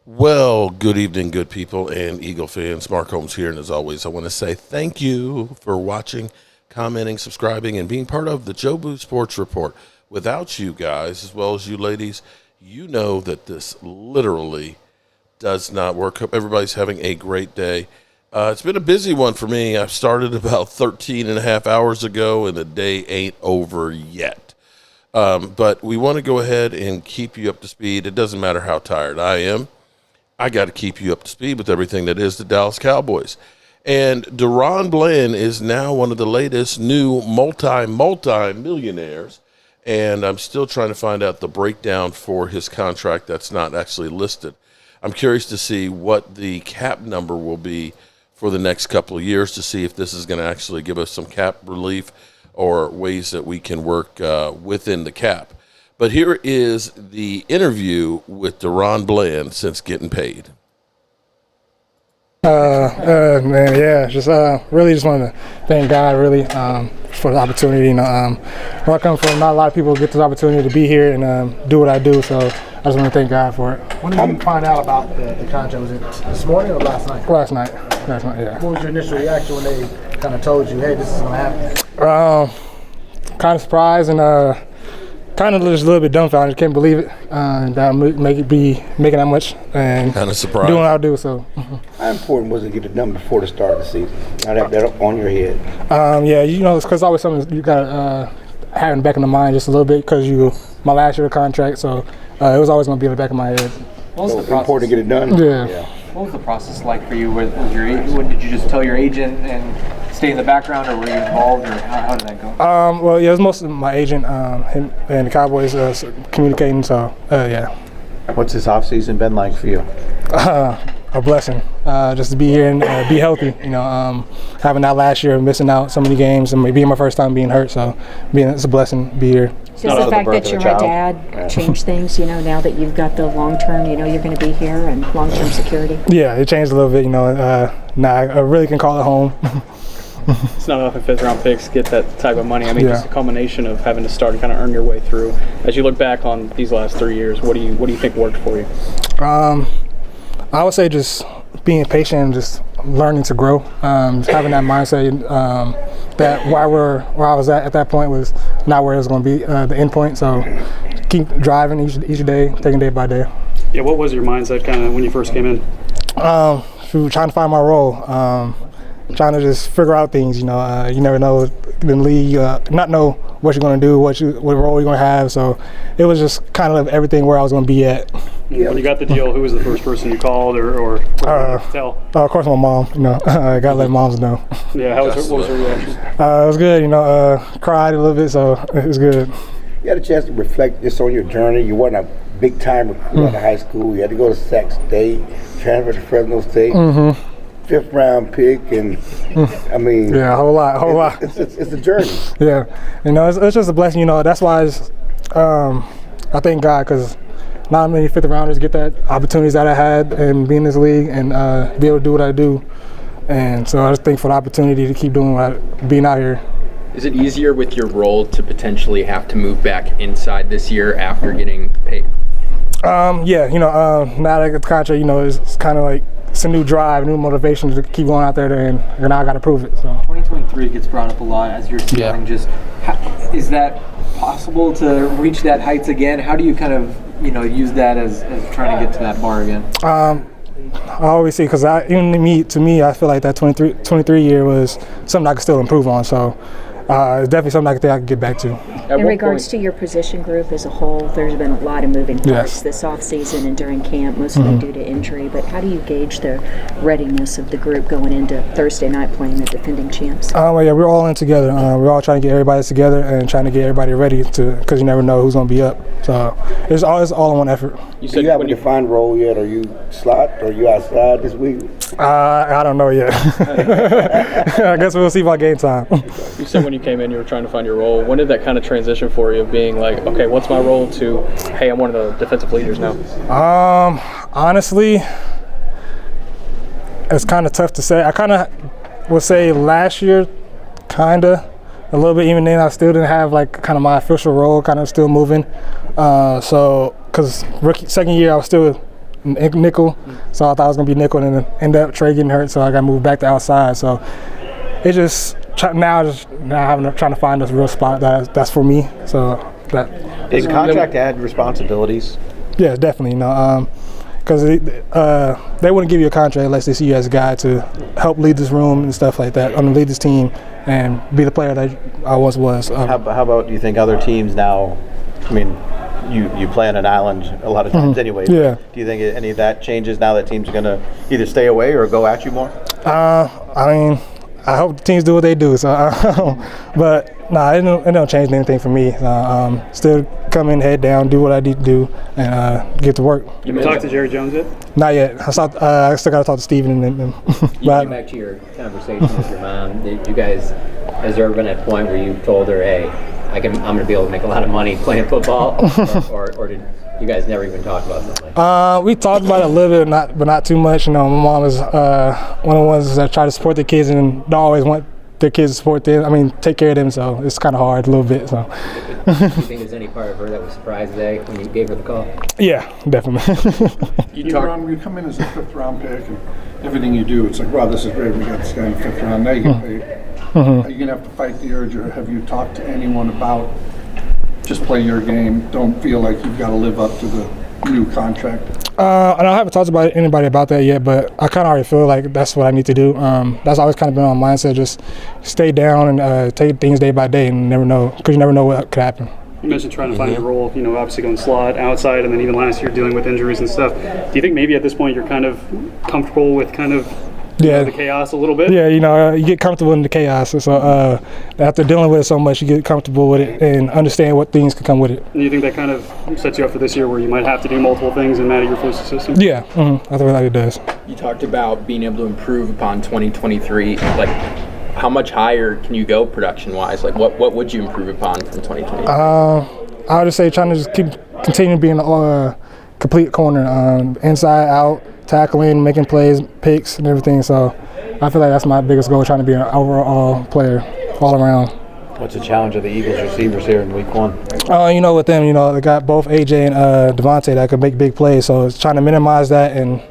Well, good evening, good people and Eagle fans. Mark Holmes here, and as always, I want to say thank you for watching, commenting, subscribing, and being part of the Jobu Sports Report. Without you guys, as well as you ladies, you know that this literally does not work. Hope everybody's having a great day. It's been a busy one for me. I started about 13 and a half hours ago, and the day ain't over yet. But we want to go ahead and keep you up to speed. It doesn't matter how tired I am. I got to keep you up to speed with everything that is the Dallas Cowboys. And DaRon Bland is now one of the latest new multi-millionaires. And I'm still trying to find out the breakdown for his contract that's not actually listed. I'm curious to see what the cap number will be for the next couple of years to see if this is going to actually give us some cap relief or ways that we can work within the cap. But here is the interview with DaRon Bland since getting paid. Man, yeah, really just want to thank God really for the opportunity. Where I come from, not a lot of people get this opportunity to be here and do what I do. So I just want to thank God for it. When did you find out about the contract? Was it this morning or last night? Last night, yeah. What was your initial reaction when they kind of told you, hey, this is going to happen? Kind of surprised and kind of just a little bit dumbfounded. Can't believe it. That I make it be making that much and kind of surprised doing what I do. So. How important was it to get it done before the start of the season? Now have that on your head. Yeah, it's because always something you got have in the back of the mind just a little bit because my last year contract, so it was always going to be in the back of my head. What was the process? Important to get it done. Yeah. What was the process like for you? With your agent? Did you just tell your agent and stay in the background, or were you involved, or how did that go? Well, yeah, it was mostly my agent him and the Cowboys communicating. So, yeah. What's this offseason been like for you? A blessing, just to be here and be healthy. Having that last year, missing out so many games, and being my first time being hurt. So, it's a blessing to be here. Does the fact that you're a dad change things, now that you've got the long-term, you're going to be here and long-term security? Yeah, it changed a little bit, now I really can call it home. It's not enough if fifth-round picks get that type of money. I mean, just a culmination of having to start and kind of earn your way through. As you look back on these last 3 years, what do you think worked for you? I would say just being patient and just learning to grow. Just having that mindset that where I was at that point was not where it was going to be the end point. So keep driving each day, taking day by day. Yeah, what was your mindset kind of when you first came in? Trying to find my role. Trying to just figure out things. You never know in the league. Not know what you're going to do, what role you're going to have. So it was just kind of everything where I was going to be at. When you got the deal, who was the first person you called or tell? Of course, my mom. I got to let moms know. Yeah, what was her reaction? It was good. Cried a little bit, so it was good. You had a chance to reflect just on your journey. You weren't a big-time recruit out of high school. You had to go to Sac State, transfer to Fresno State. Fifth-round pick, and I mean, yeah, a whole lot. It's a journey. Yeah, it's just a blessing. That's why I thank God because not many fifth rounders get that opportunities that I had and be in this league and be able to do what I do. And so I just think for the opportunity to keep doing being out here. Is it easier with your role to potentially have to move back inside this year after getting paid? Yeah, now that I get the contract, it's kind of like it's a new drive, new motivation to keep going out there, and now I got to prove it. So 2023 gets brought up a lot as you're starting. Just is that possible to reach that heights again? How do you kind of use that as trying to get to that bar again? I always see because to me, I feel like that 23 year was something I could still improve on. So it's definitely something I can get back to. In regards to your position group as a whole, there's been a lot of moving parts this offseason and during camp, mostly due to injury. But how do you gauge the readiness of the group going into Thursday night playing the defending champs? Yeah, we're all in together. We're all trying to get everybody together and trying to get everybody ready because you never know who's going to be up. So it's all in one effort. Do you have a defined role yet? Are you slot or are you outside this week? I don't know yet. I guess we'll see by game time. You said when you came in, you were trying to find your role. When did that kind of transition for you, of being like, okay, what's my role, to, hey, I'm one of the defensive leaders now? Honestly, it's kind of tough to say. I kind of would say last year, kind of a little bit. Even then, I still didn't have like kind of my official role, kind of still moving. So, because second year, I was still nickel. So I thought I was going to be nickel, and then ended up Trey getting hurt, so I got moved back to outside. So it's just now trying to find this real spot that's for me. So that does the contract add responsibilities? Yeah, definitely. Because they wouldn't give you a contract unless they see you as a guy to help lead this room and stuff like that, lead this team and be the player that I once was. How about, do you think other teams now, I mean, you play on an island a lot of times anyway. Yeah. Do you think any of that changes now that teams are going to either stay away or go at you more? I mean, I hope the teams do what they do. So, but it don't change anything for me. Still come in, head down, do what I need to do, and get to work. You talked to Jerry Jones yet? Not yet. I still got to talk to Steven and them. Getting back to your conversation with your mom, did you guys, has there ever been a point where you told her, hey, I'm going to be able to make a lot of money playing football, or did you guys never even talk about something like that? We talked about it a little bit, but not too much. My mom is one of the ones that try to support their kids and don't always want their kids to support them. I mean, take care of them. So it's kind of hard a little bit. So. Do you think there's any part of her that was surprised today when you gave her the call? Yeah, definitely. Ron, you come in as a 5th round pick, and everything you do, it's like, wow, this is great. We got this guy in the 5th round. Now you get paid. Are you going to have to fight the urge, or have you talked to anyone about just play your game, don't feel like you've got to live up to the new contract? And I haven't talked to anybody about that yet, but I kind of already feel like that's what I need to do. That's always kind of been my mindset, just stay down and take things day by day, and never know, because you never know what could happen. You mentioned trying to find your role, obviously going slot, outside, and then even last year dealing with injuries and stuff. Do you think maybe at this point you're kind of comfortable with the chaos a little bit? Yeah, you get comfortable in the chaos. So after dealing with it so much, you get comfortable with it and understand what things can come with it. And you think that kind of sets you up for this year where you might have to do multiple things in Matty Eberflus's system? Yeah, I think it does. You talked about being able to improve upon 2023. Like, how much higher can you go production-wise? Like, what would you improve upon from 2023? I would just say trying to just continue being a complete corner, inside, out, tackling, making plays, picks, and everything. So I feel like that's my biggest goal, trying to be an overall player all around. What's the challenge of the Eagles receivers here in week 1? With them, they got both AJ and Devontae that could make big plays. So it's trying to minimize that and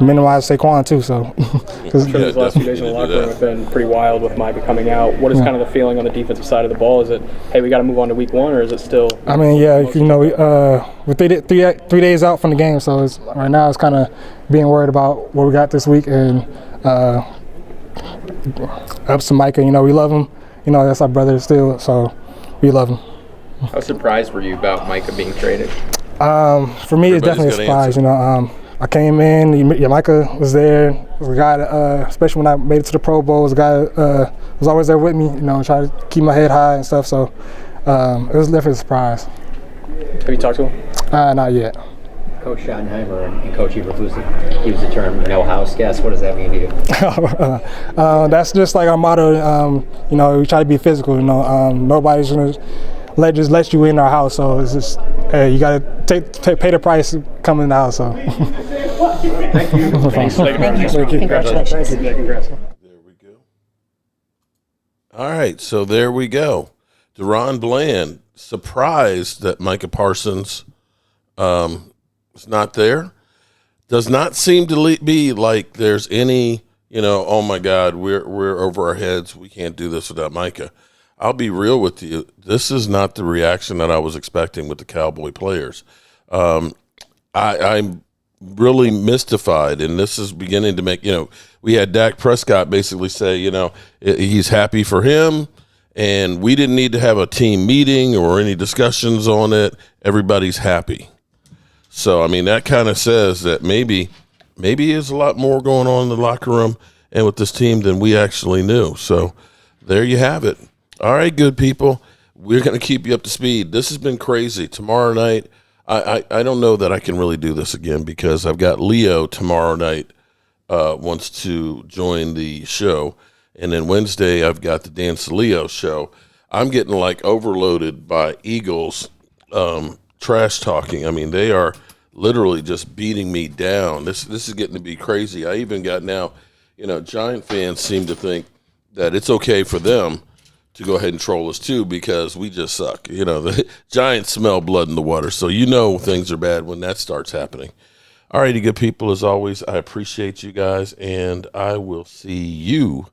minimize Saquon too. So I'm sure these last few days in the locker room have been pretty wild with Micah coming out. What is kind of the feeling on the defensive side of the ball? Is it, hey, we got to move on to week 1, or is it still? I mean, yeah, we're three days out from the game, so right now it's kind of being worried about what we got this week, and up to Micah. We love him. That's our brother still, so we love him. How surprised were you about Micah being traded? For me, it's definitely a surprise. I came in, Micah was there. It was a guy that, especially when I made it to the Pro Bowl, was a guy that was always there with me, trying to keep my head high and stuff. So it was definitely a surprise. Have you talked to him? Not yet. Coach Schottenheimer and Coach Eberflus used the term no house guest. What does that mean to you? That's just like our motto. We try to be physical. Nobody's going to let you in our house. So it's just, hey, you got to pay the price to come in the house. So. Thank you. Thank you. Congratulations. Congrats. There we go. All right, so there we go. DaRon Bland, surprised that Micah Parsons is not there. Does not seem to be like there's any, oh my God, we're over our heads. We can't do this without Micah. I'll be real with you. This is not the reaction that I was expecting with the Cowboy players. I'm really mystified, and this is beginning to make, we had Dak Prescott basically say, he's happy for him, and we didn't need to have a team meeting or any discussions on it. Everybody's happy. So, that kind of says that maybe there's a lot more going on in the locker room and with this team than we actually knew. So there you have it. All right, good people. We're going to keep you up to speed. This has been crazy. Tomorrow night, I don't know that I can really do this again because I've got Leo tomorrow night wants to join the show. And then Wednesday, I've got the Dan Saleo show. I'm getting overloaded by Eagles trash talking. They are literally just beating me down. This is getting to be crazy. I even got now, Giant fans seem to think that it's okay for them to go ahead and troll us too because we just suck. The Giants smell blood in the water, so things are bad when that starts happening. All righty, good people. As always, I appreciate you guys, and I will see you